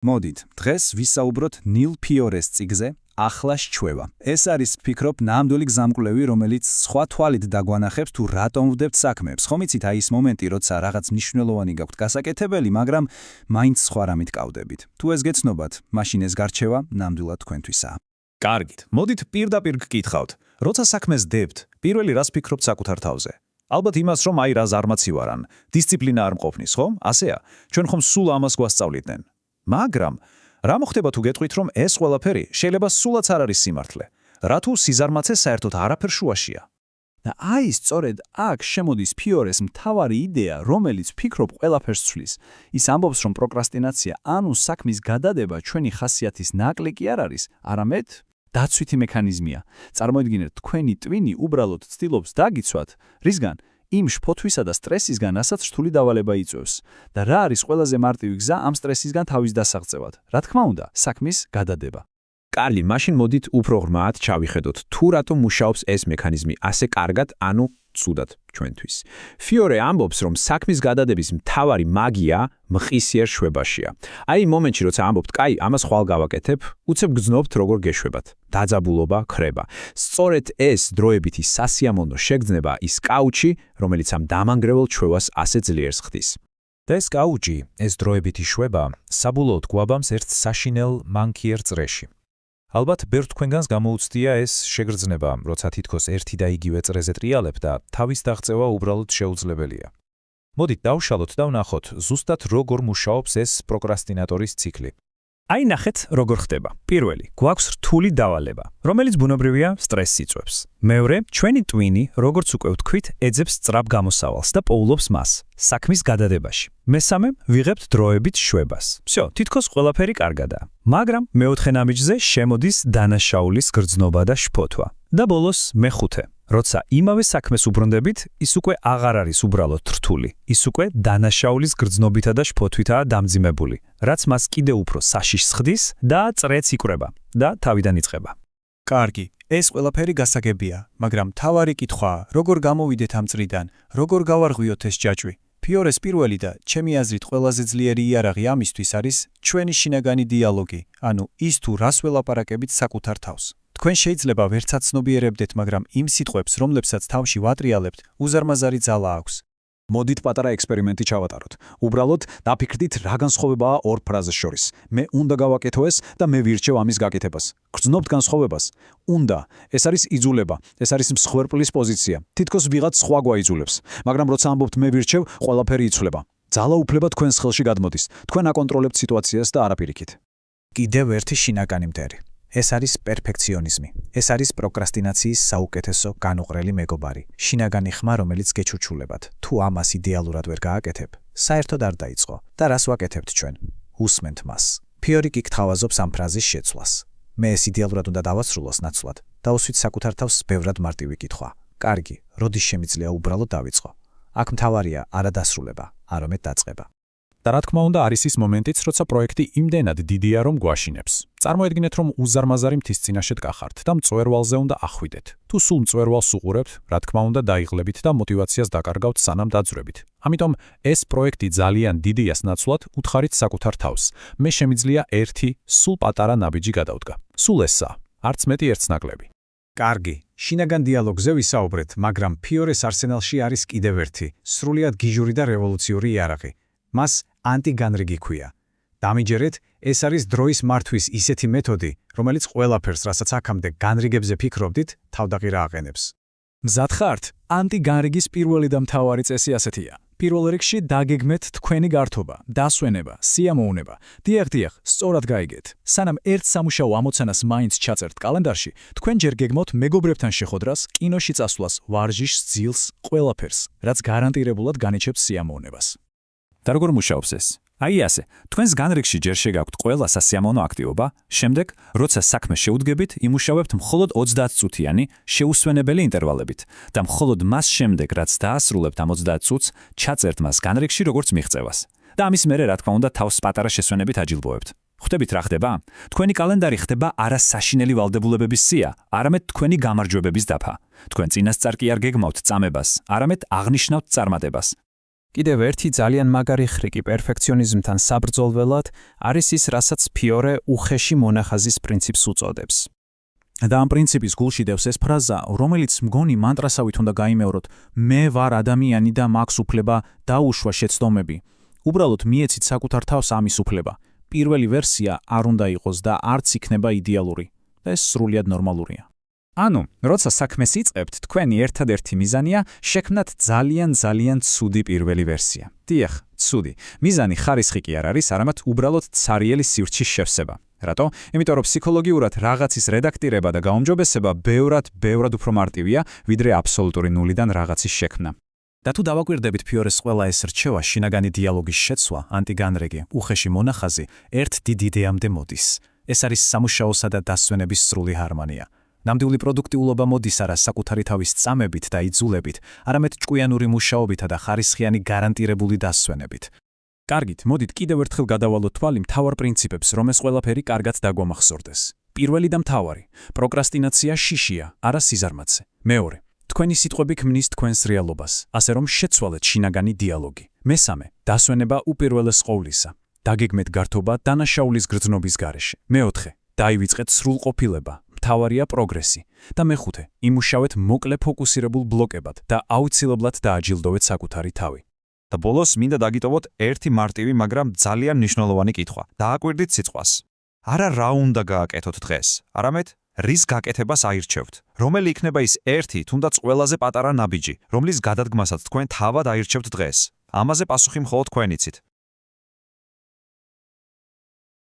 მოდით, დღეს ვისაუბროთ ნილ ფიორეს წიგნზე ახლა შეჩვევა. ეს არის ფიქრობ ნამდვილი გზამკვლევი, რომელიც სხვა თვალით დაგვანახებს თუ რატომ ვდებთ საქმეებს. ხომ იცით აი ეს მომენტი, როცა რაღაც მნიშვნელოვანი გაქვთ გასაკეთებელი, მაგრამ მაინც სხვა რამით კავდებით. თუ ეს გეცნობათ, მაშინ ეს გარჩევა ნამდვილად თქვენთვისაა. კარგით, მოდით პირდაპირ გკითხავთ. როცა საქმეს დებთ, პირველი რას ფიქრობთ საკუთარ თავზე? ალბათ იმას, რომ აი რა ზარმაცი ვარ ან დისციპლინა არ მყოფნის, ხო? ასეა. ჩვენ ხომ სულ ამას გვასწავლიდნენ. მაგრამ რა მოხდება თუ გეტყვით, რომ ეს ყველაფერი შეიძლება სულაც არ არის სიმართლე? რა თუ სიზარმაცე საერთოდ არაფერ შუაშია? და აი სწორედ აქ შემოდის ფიორეს მთავარი იდეა, რომელიც ფიქრობ ყველაფერს ცვლის. ის ამბობს, რომ პროკრასტინაცია, ანუ საქმის გადადება ჩვენი ხასიათის ნაკლი კი არ არის, არამედ დაცვითი მექანიზმია. წარმოიდგინეთ, თქვენი ტვინი უბრალოდ ცდილობს დაგიცვათ, რისგან იმ შფოთვისა და სტრესისგან, რასაც რთული დავალება იწვევს. და რა არის ყველაზე მარტივი გზა ამ სტრესისგან თავის დასაღწევად? რა თქმა უნდა, საქმის გადადება. კარგი, მაშინ მოდით უფრო ღრმად ჩავიხედოთ, თუ რატომ მუშაობს ეს მექანიზმი ასე კარგად, ანუ ცუდად ჩვენთვის. ფიორე ამბობს, რომ საქმის გადადების მთავარი მაგია მყისიერ შვებაშია. აი მომენტში, როცა ამბობთ, კაი, ამას ხვალ გავაკეთებ, უცებ გძნობთ, როგორ გეშვებათ. დაძაბულობა, ხრება. სწორედ ეს დროებითი სასიამოვნო შეგრძნება ის კაუჩი, რომელიც ამ დამანგრეველ ჩვევას ასე ძლიერს ხდის. და ეს კაუჩი, ეს დროებითი შვება, საბოლოოდ გვაბამს ერთ საშინელ მანქიერ წრეში. ალბათ ბევრ თქვენგანს გამოუცდია ეს შეგრძნება, როცა თითქოს ერთი და იგივე წრეზე ტრიალებ და თავის დაღწევა უბრალოდ შეუძლებელია. მოდით დავშალოთ და ვნახოთ, ზუსტად როგორ მუშაობს ეს პროკრასტინატორის ციკლი. აი ნახეთ, როგორ ხდება. პირველი, გვაქვს რთული დავალება, რომელიც ბუნებრივია სტრესს იწვევს. მეორე, ჩვენი ტვინი, როგორც უკვე ვთქვით, ეძებს სწრაფ გამოსავალს და პოულობს მას საქმის გადადებაში. მესამე, ვიღებთ დროებით შვებას. всё, თითქოს ყველაფერი კარგადაა. მაგრამ მეოთხე ნაბიჯზე შემოდის დანაშაულის გრძნობა და შფოთვა. და ბოლოს მეხუთე, როცა იმავე საქმეს უბრუნდებით, ის უკვე აღარ არის უბრალოდ რთული. ის უკვე დანაშაულის გრძნობითა და შფოთვითაა დამძიმებული, რაც მას კიდევ უფრო საშიშს ხდის და წრეც იკვრება და თავიდან იწყება. კარგი, ეს ყველაფერი გასაგებია, მაგრამ მთავარი კითხვაა, როგორ გამოვიდეთ ამ წრიდან, როგორ გავარღვიოთ ეს ჯაჭვი? ფიორეს პირველი და ჩემი აზრით ყველაზე ძლიერი იარაღი ამისთვის არის ჩვენი შინაგანი დიალოგი, ანუ ის თუ რას ველაპარაკებით საკუთარ თავს. თქვენ შეიძლება ვერცად ცნობიერებდეთ, მაგრამ იმ სიტყვებს, რომლებსაც თავში ვატრიალებთ, უზარმაზარი ძალა აქვს. მოდით პატარა ექსპერიმენტი ჩავატაროთ. უბრალოდ დაფიქრდით, რა განსხვავებაა ორ ფრაზას შორის. მე უნდა გავაკეთო ეს და მე ვირჩევ ამის გაკეთებას. გრძნობთ განსხვავებას? უნდა. ეს არის იძულება, ეს არის მსხვერპლის პოზიცია. თითქოს ვიღაც სხვა გვაიძულებს. მაგრამ როცა ამბობთ მე ვირჩევ, ყველაფერი იცვლება. ძალა უფლება თქვენს ხელში გადმოდის. თქვენ აკონტროლებთ სიტუაციას და არაფირიქით. კიდევ ერთი შინაგანი მტერი. ეს არის პერფექციონიზმი. ეს არის პროკრასტინაციის საუკეთესო განუყრელი მეგობარი. შინაგანი ხმა, რომელიც გეჩუჩულებათ. თუ ამას იდეალურად ვერ გააკეთებ, საერთოდ არ დაიწყო. და რას ვაკეთებთ ჩვენ? უსმენთ მას. ფიორი კი გთავაზობს ამ ფრაზის შეცვლას. მე ეს იდეალურად უნდა დავასრულოს ნაცვლად. დაუსვით საკუთარ თავს ბევრად მარტივი კითხვა. კარგი, როდის შემიძლია უბრალოდ დავიწყო? აქ მთავარია არა დასრულება, არამედ დაწყება. და რა თქმა უნდა არის ის მომენტიც, როცა პროექტი იმდენად დიდია, რომ გვაშინებს. წარმოედგინეთ, რომ უზარმაზარი მთის წინაშე დგახართ და მწვერვალზე უნდა ახვიდეთ. თუ სულ მწვერვალს უყურებთ, რა თქმა უნდა დაიღლებით და мотивაციას დაკარგავთ სანამ დაძვრებით. ამიტომ ეს პროექტი ძალიან დიდიას ნაცვლად უთხარით საკუთარ თავს. მე შემიძლია ერთი სულ პატარა ნაბიჯი გადავდგა. სულ ესა, არც მეტი ერთს ნაკლები. კარგი, შინაგან დიალოგზე ვისაუბრეთ, მაგრამ ფიორეს არსენალში არის კიდევ ერთი, სრულიად გიჟური და რევოლუციური იარაღი. მას ანტიგანრიგი ქვია. დამიჯერეთ, ეს არის დროის მართვის ისეთი მეთოდი, რომელიც ყველაფერს, რასაც აქამდე განრიგებზე ფიქრობდით, თავდაღირა აყენებს. მზად ხართ? ანტიგანრიგის პირველი და მთავარი წესი ასეთია. პირველ რიგში დაგეგმეთ თქვენი გართობა, დასვენება, სიამოვნება. დიახ, სწორად გაიგეთ. სანამ ერთ სამუშაო ამოცანას მაინც ჩაწერთ კალენდარში, თქვენ ჯერ გეგმოთ მეგობრებთან შეხვედრას, კინოში წასვლას, ვარჯიშს, ძილს, ყველაფერს, რაც გარანტირებულად განიჩებს სიამოვნებას. და როგორ მუშაობს ეს? აი ასე, თქვენს განრიგში ჯერ შეგაქვთ ყველა სასიამოვნო აქტივობა, შემდეგ, როცა საქმე შეუდგებით, იმუშავებთ მხოლოდ 30 წუთიანი შეუსვენებელი ინტერვალებით და მხოლოდ მას შემდეგ, რაც დაასრულებთ ამ 30 წუთს, ჩაწერთ მას განრიგში როგორც მიღწევას. და ამის მერე, რა თქმა უნდა, თავს პატარა შესვენებით აჯილდოებთ. ხვდებით რა ხდება? თქვენი კალენდარი ხდება არა საშინელი ვალდებულებების სია, არამედ თქვენი გამარჯვებების დაფა. თქვენ წინასწარ კი არ გეგმავთ წამებას, არამედ აღნიშნავთ წარმატებას. კიდევ ერთი ძალიან მაგარი ხრიკი პერფექციონიზმთან საბრძოლველად არის ის, რასაც ფიორე უხეში მონახაზის პრინციპს უწოდებს. და ამ პრინციპის გულში დევს ეს ფრაზა, რომელიც მგონი მანტრასავით უნდა გაიმეოროთ: მე ვარ ადამიანი და მაქვს უფლება დაუშვა შეცდომები. უბრალოდ მიეცით საკუთარ თავს ამის უფლება. პირველი ვერსია არ უნდა იყოს და არც იქნება იდეალური. და ეს სრულიად ნორმალურია. ანუ, როცა საქმეს იწყებთ, თქვენი ერთადერთი მიზანია შექმნათ ძალიან ცუდი პირველი ვერსია. დიახ, ცუდი. მიზანი ხარისხი კი არ არის, არამედ უბრალოდ ცარიელი სივრცის შევსება. რატო? იმიტომ რომ ფსიქოლოგიურად რაღაცის რედაქტირება და გაუმჯობესება ბევრად უფრო მარტივია, ვიდრე აბსოლუტური ნულიდან რაღაცის შექმნა. და თუ დავაკვირდებით ფიორეს ყველა ეს რჩევა, შინაგანი დიალოგის შეცვლა, ანტიგანრიგი, უხეში მონახაზი, ერთ დიდ იდეამდე მოდის. ეს არის სამუშაოსა და დასვენების სრული ჰარმონია. ნამდვილი პროდუქტიულობა მოდის არა საკუთარი თავის წამებით და იძულებით, არამედ ჭკვიანური მუშაობითა და ხარისხიანი გარანტირებული დასვენებით. კარგით, მოდით კიდევ ერთხელ გადავალოთ თვალი მთავარ პრინციპებს, რომ ეს ყველაფერი კარგად დაგვამახსოვრდეს. პირველი და მთავარი, პროკრასტინაცია შიშია, არა სიზარმაცე. მეორე, თქვენი სიტყვები ქმნის თქვენს რეალობას, ასე რომ შეცვალეთ შინაგანი დიალოგი. მესამე, დასვენება უპირველეს ყოვლისა. დაგეგმეთ გართობა დანაშაულის გრძნობის გარეშე. მეოთხე, დაივიწყეთ სრულყოფილება. მთავარია პროგრესი. და მეხუთე, იმუშავეთ მოკლე ფოკუსირებულ ბლოკებად და აუცილებლად დააჯილდოვეთ საკუთარი თავი. და ბოლოს მინდა დაგიტოვოთ ერთი მარტივი, მაგრამ ძალიან მნიშვნელოვანი კითხვა. დააკვირდით სიტყვას. არა რა უნდა გააკეთოთ დღეს, არამედ რის გაკეთებას აირჩევთ. რომელი იქნება ის ერთი, თუნდაც ყველაზე პატარა ნაბიჯი, რომლის გადადგმასაც თქვენ თავად აირჩევთ დღეს. ამაზე პასუხი მხოლოდ თქვენ იცით.